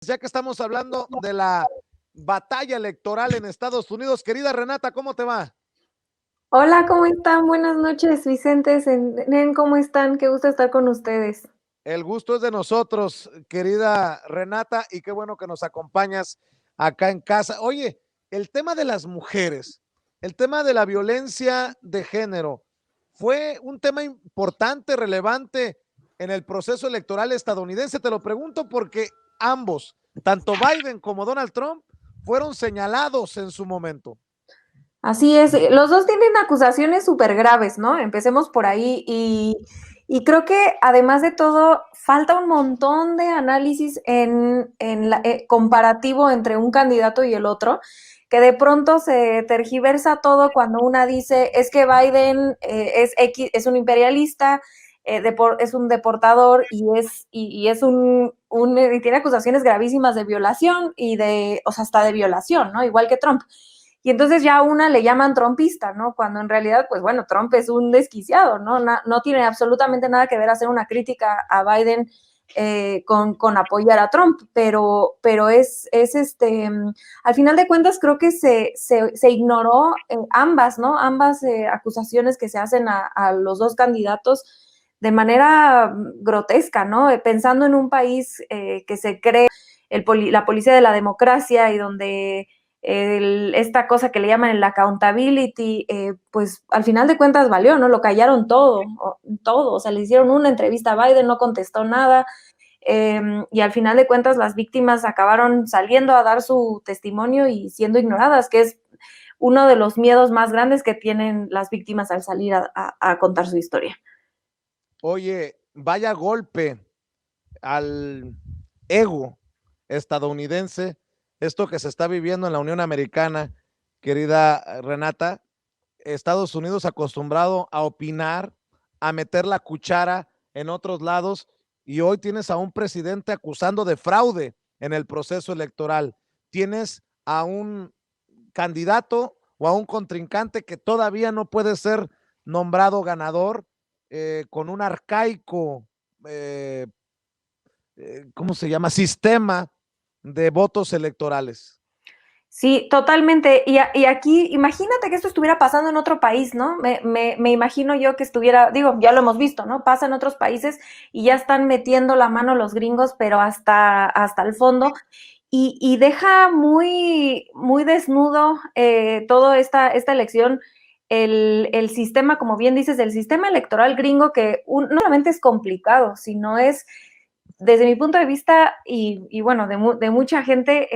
Ya que estamos hablando de la batalla electoral en Estados Unidos, querida Renata, ¿cómo te va? Hola, ¿cómo están? Buenas noches, Vicente, Nen, ¿cómo están? Qué gusto estar con ustedes. El gusto es de nosotros, querida Renata, y qué bueno que nos acompañas acá en casa. Oye, el tema de las mujeres, el tema de la violencia de género, ¿fue un tema importante, relevante en el proceso electoral estadounidense? Te lo pregunto porque ambos, tanto Biden como Donald Trump, fueron señalados en su momento. Así es, los dos tienen acusaciones súper graves, ¿no? Empecemos por ahí y creo que además de todo falta un montón de análisis en la, comparativo entre un candidato y el otro, que de pronto se tergiversa todo cuando una dice es que Biden es un imperialista, es un deportador y es y tiene acusaciones gravísimas de violación y de, o sea, hasta de violación, ¿no? Igual que Trump. Y entonces ya a una le llaman trumpista, ¿no? Cuando en realidad, pues bueno, Trump es un desquiciado, ¿no? No tiene absolutamente nada que ver hacer una crítica a Biden con apoyar a Trump, pero al final de cuentas creo que se ignoró ambas, ¿no? Ambas acusaciones que se hacen a los dos candidatos de manera grotesca, ¿no? Pensando en un país que se cree la policía de la democracia y donde esta cosa que le llaman el accountability, pues al final de cuentas valió, ¿no? Lo callaron todo, o sea, le hicieron una entrevista a Biden, no contestó nada, y al final de cuentas las víctimas acabaron saliendo a dar su testimonio y siendo ignoradas, que es uno de los miedos más grandes que tienen las víctimas al salir a contar su historia. Oye, vaya golpe al ego estadounidense, esto que se está viviendo en la Unión Americana, querida Renata. Estados Unidos acostumbrado a opinar, a meter la cuchara en otros lados, y hoy tienes a un presidente acusando de fraude en el proceso electoral. Tienes a un candidato o a un contrincante que todavía no puede ser nombrado ganador, con un arcaico, eh, ¿cómo se llama? Sistema de votos electorales. Sí, totalmente. Y aquí, imagínate que esto estuviera pasando en otro país, ¿no? Me imagino yo que estuviera, digo, ya lo hemos visto, ¿no? Pasa en otros países y ya están metiendo la mano los gringos, pero hasta el fondo. Y deja muy desnudo toda esta elección, el sistema, como bien dices, el sistema electoral gringo, que no solamente es complicado, sino es desde mi punto de vista y bueno, de mucha gente,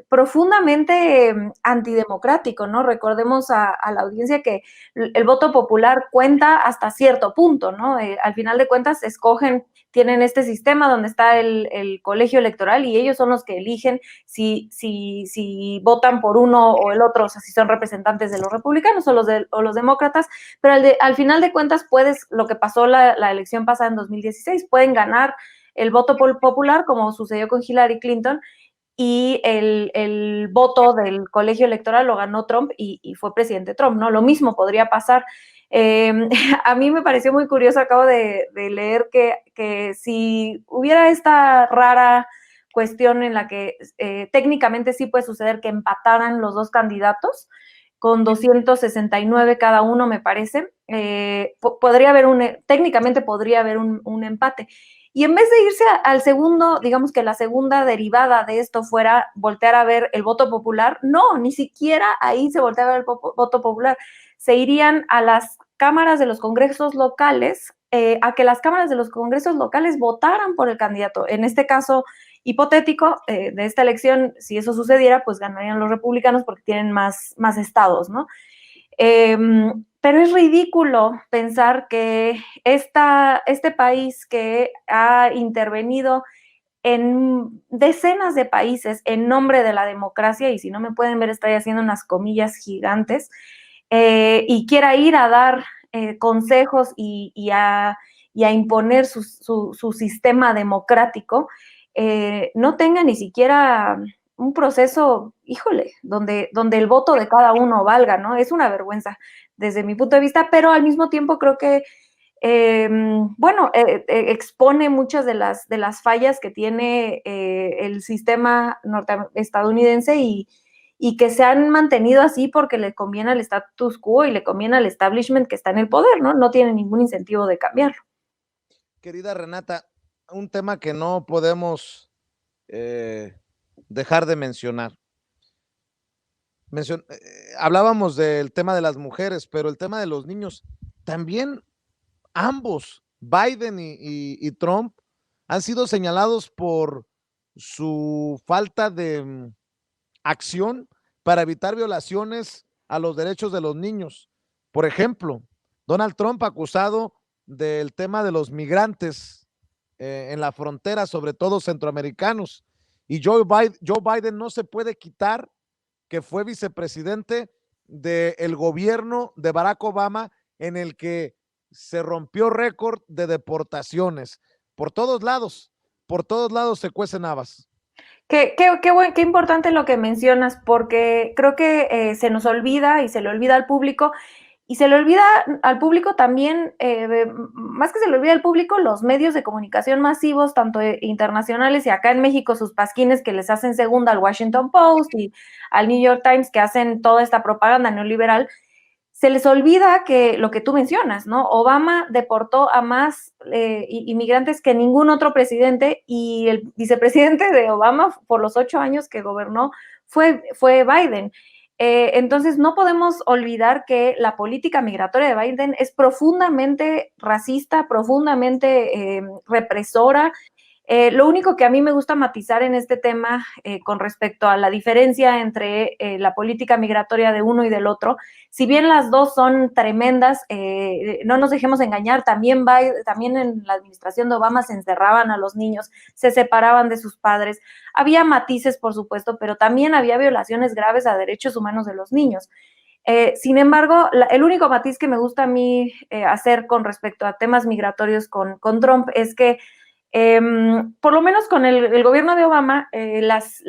profundamente antidemocrático, ¿no? Recordemos a la audiencia que el voto popular cuenta hasta cierto punto, ¿no? Al final de cuentas, tienen este sistema donde está el colegio electoral y ellos son los que eligen si votan por uno o el otro, o sea, si son representantes de los republicanos o los demócratas, pero al final de cuentas lo que pasó la elección pasada en 2016, pueden ganar el voto popular, como sucedió con Hillary Clinton, y el voto del colegio electoral lo ganó Trump y fue presidente Trump, ¿no? Lo mismo podría pasar. A mí me pareció muy curioso, acabo de leer que si hubiera esta rara cuestión en la que técnicamente sí puede suceder que empataran los dos candidatos con 269 cada uno, me parece, técnicamente podría haber un empate. Y en vez de irse al segundo, digamos que la segunda derivada de esto fuera voltear a ver el voto popular, no, ni siquiera ahí se voltea a ver el voto popular. Se irían a las cámaras de los congresos locales, a que las cámaras de los congresos locales votaran por el candidato. En este caso hipotético de esta elección, si eso sucediera, pues ganarían los republicanos porque tienen más estados, ¿no? Pero es ridículo pensar que este país que ha intervenido en decenas de países en nombre de la democracia, y si no me pueden ver, estoy haciendo unas comillas gigantes, y quiera ir a dar consejos y a imponer su sistema democrático, no tenga ni siquiera un proceso, híjole, donde el voto de cada uno valga, ¿no? Es una vergüenza desde mi punto de vista, pero al mismo tiempo creo que bueno, expone muchas de las fallas que tiene el sistema estadounidense y que se han mantenido así porque le conviene al status quo y le conviene al establishment que está en el poder, ¿no? No tiene ningún incentivo de cambiarlo. Querida Renata, un tema que no podemos dejar de mencionar. Hablábamos del tema de las mujeres, pero el tema de los niños, también ambos, Biden y Trump, han sido señalados por su falta de acción para evitar violaciones a los derechos de los niños. Por ejemplo, Donald Trump acusado del tema de los migrantes en la frontera, sobre todo centroamericanos, y Joe Biden no se puede quitar que fue vicepresidente del gobierno de Barack Obama, en el que se rompió récord de deportaciones. Por todos lados se cuecen habas. Qué importante lo que mencionas, porque creo que se nos olvida y se le olvida al público. Y se le olvida al público también, más que se le olvida al público, los medios de comunicación masivos, tanto internacionales y acá en México, sus pasquines que les hacen segunda al Washington Post y al New York Times, que hacen toda esta propaganda neoliberal. Se les olvida que lo que tú mencionas, ¿no? Obama deportó a más inmigrantes que ningún otro presidente y el vicepresidente de Obama por los 8 años que gobernó fue Biden. Entonces, no podemos olvidar que la política migratoria de Biden es profundamente racista, profundamente represora. Lo único que a mí me gusta matizar en este tema con respecto a la diferencia entre la política migratoria de uno y del otro, si bien las dos son tremendas, no nos dejemos engañar, también en la administración de Obama se encerraban a los niños, se separaban de sus padres, había matices, por supuesto, pero también había violaciones graves a derechos humanos de los niños. Sin embargo, el único matiz que me gusta a mí hacer con respecto a temas migratorios con Trump es que por lo menos con el gobierno de Obama, las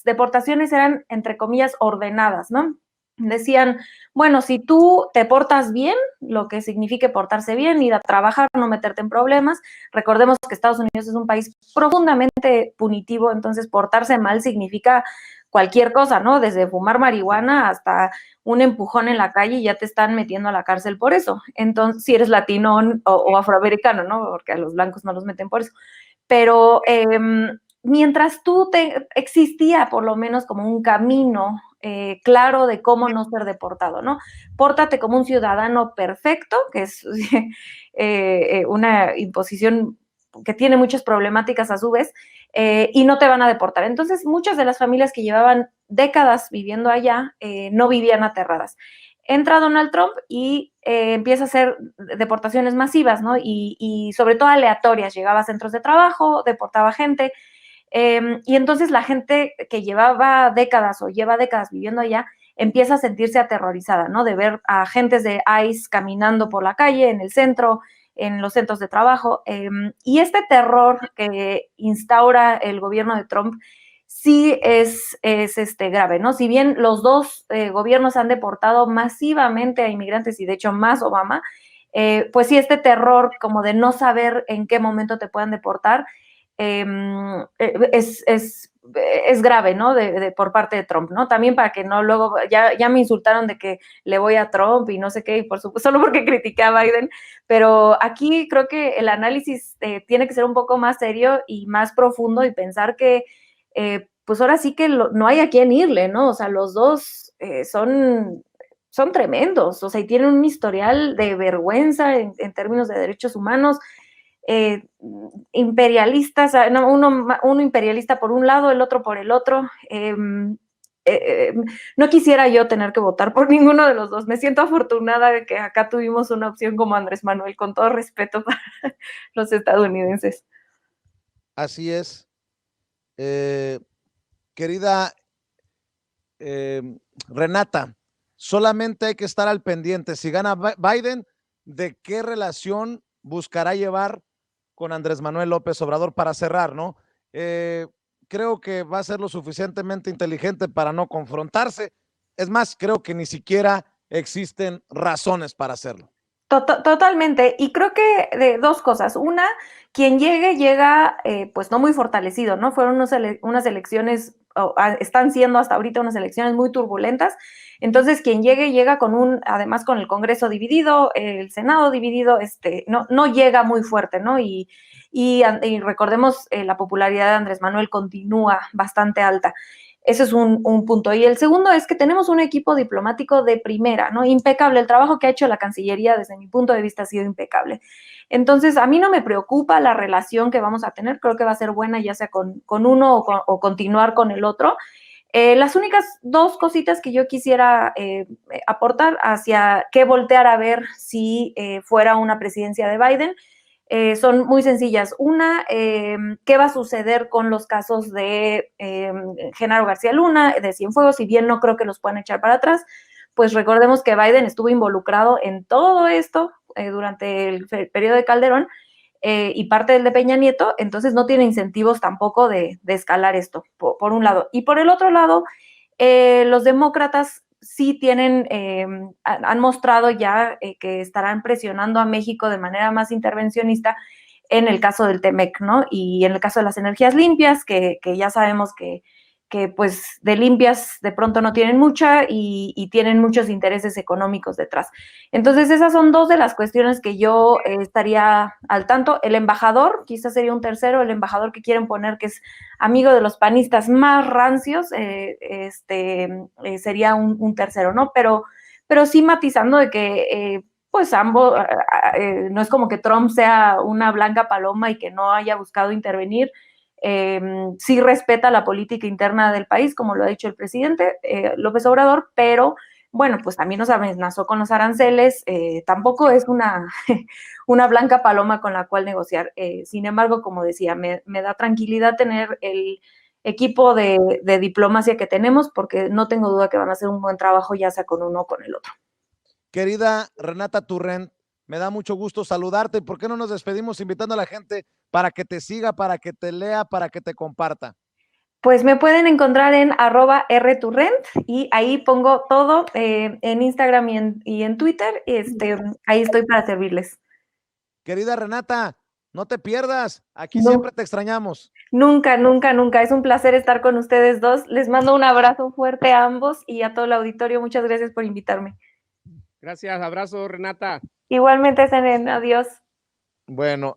deportaciones eran, entre comillas, ordenadas, ¿no? Decían, bueno, si tú te portas bien, lo que signifique portarse bien, ir a trabajar, no meterte en problemas. Recordemos que Estados Unidos es un país profundamente punitivo, entonces portarse mal significa cualquier cosa, ¿no? Desde fumar marihuana hasta un empujón en la calle y ya te están metiendo a la cárcel por eso. Entonces, si eres latino o afroamericano, ¿no? Porque a los blancos no los meten por eso. Pero mientras existía por lo menos como un camino claro de cómo no ser deportado, ¿no? Pórtate como un ciudadano perfecto, que es una imposición que tiene muchas problemáticas a su vez, y no te van a deportar. Entonces, muchas de las familias que llevaban décadas viviendo allá no vivían aterradas. Entra Donald Trump y empieza a hacer deportaciones masivas, ¿no? Y sobre todo aleatorias. Llegaba a centros de trabajo, deportaba gente, y entonces la gente que llevaba décadas o lleva décadas viviendo allá empieza a sentirse aterrorizada, ¿no? De ver a agentes de ICE caminando por la calle, en el centro, en los centros de trabajo. Y este terror que instaura el gobierno de Trump sí es grave, ¿no? Si bien los dos gobiernos han deportado masivamente a inmigrantes y de hecho más Obama, pues sí, este terror como de no saber en qué momento te puedan deportar, es grave, ¿no? Por parte de Trump, ¿no? También para que no luego, ya me insultaron de que le voy a Trump y no sé qué, y por supuesto, solo porque critiqué a Biden, pero aquí creo que el análisis tiene que ser un poco más serio y más profundo y pensar que, pues ahora sí que no hay a quién irle, ¿no? O sea, los dos son tremendos, o sea, y tienen un historial de vergüenza en términos de derechos humanos, imperialistas, no, uno imperialista por un lado, el otro por el otro. No quisiera yo tener que votar por ninguno de los dos. Me siento afortunada de que acá tuvimos una opción como Andrés Manuel, con todo respeto para los estadounidenses. Así es. Querida Renata, solamente hay que estar al pendiente. Si gana Biden, ¿de qué relación buscará llevar con Andrés Manuel López Obrador para cerrar, ¿no? Creo que va a ser lo suficientemente inteligente para no confrontarse. Es más, creo que ni siquiera existen razones para hacerlo. Totalmente, y creo que de dos cosas. Una, quien llegue, llega pues no muy fortalecido, ¿no? Fueron unas elecciones, están siendo hasta ahorita unas elecciones muy turbulentas, entonces quien llegue, llega con además con el Congreso dividido, el Senado dividido, no llega muy fuerte, ¿no? Y recordemos, la popularidad de Andrés Manuel continúa bastante alta. Ese es un punto. Y el segundo es que tenemos un equipo diplomático de primera, ¿no? Impecable. El trabajo que ha hecho la Cancillería, desde mi punto de vista, ha sido impecable. Entonces, a mí no me preocupa la relación que vamos a tener. Creo que va a ser buena, ya sea con uno o continuar con el otro. Las únicas dos cositas que yo quisiera aportar hacia qué voltear a ver si fuera una presidencia de Biden son muy sencillas. Una, ¿qué va a suceder con los casos de Genaro García Luna, de Cienfuegos? Si bien no creo que los puedan echar para atrás, pues recordemos que Biden estuvo involucrado en todo esto durante el periodo de Calderón y parte del de Peña Nieto, entonces no tiene incentivos tampoco de escalar esto, por un lado. Y por el otro lado, los demócratas sí tienen, han mostrado ya que estarán presionando a México de manera más intervencionista en el caso del TEMEC, ¿no? Y en el caso de las energías limpias, que ya sabemos que pues de limpias de pronto no tienen mucha y tienen muchos intereses económicos detrás. Entonces esas son dos de las cuestiones que yo estaría al tanto. El embajador, quizás sería un tercero, el embajador que quieren poner que es amigo de los panistas más rancios, sería un tercero, ¿no? Pero sí matizando de que pues ambos, no es como que Trump sea una blanca paloma y que no haya buscado intervenir, sí respeta la política interna del país, como lo ha dicho el presidente López Obrador, pero bueno, pues también nos amenazó con los aranceles, tampoco es una blanca paloma con la cual negociar. Sin embargo, como decía, me da tranquilidad tener el equipo de diplomacia que tenemos, porque no tengo duda que van a hacer un buen trabajo, ya sea con uno o con el otro. Querida Renata Turrent, me da mucho gusto saludarte. ¿Por qué no nos despedimos invitando a la gente para que te siga, para que te lea, para que te comparta? Pues me pueden encontrar en @rturrent y ahí pongo todo en Instagram y en Twitter. Ahí estoy para servirles. Querida Renata, no te pierdas. Aquí No, siempre te extrañamos. nunca, nunca, nunca. Es un placer estar con ustedes dos. Les mando un abrazo fuerte a ambos y a todo el auditorio. Muchas gracias por invitarme. Gracias, abrazo, Renata. Igualmente, Senen, adiós. Bueno,